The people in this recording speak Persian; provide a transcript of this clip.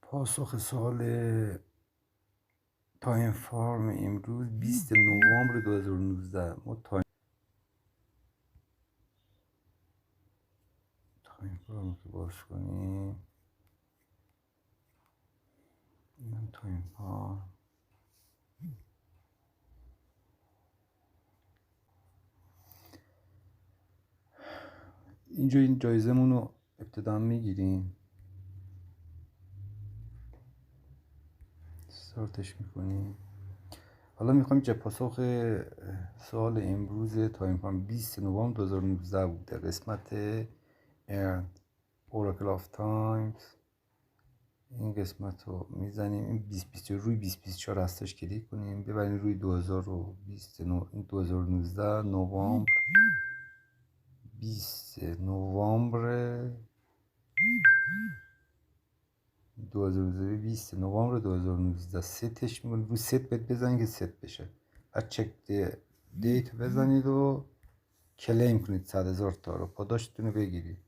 پاسخ سوال تایم فارم امروز 20 نوامبر 2019. ما تایم فارم که باز کنیم، اینم تایم فارم. اینجا این جایزمون رو ابتدا میگیریم، استارتش میکنیم. حالا میخوایم چه پاسخ سوال امروز تایم فارم 20 نوامبر 2019 بوده. قسمت اوراکل آف تایمز، این قسمت رو میزنیم. این 2020 روی 2024 هستش، کلیک کنیم ببریم روی 2019 نوامبر 20 نوامبر 2019 20 نوامبر 2019 ستش میکنید. روی ست بهت بزنید که ست بشه. بعد چک دیت بزنید و کلیم کنید 100,000 تا رو پاداشتون رو بگیرید.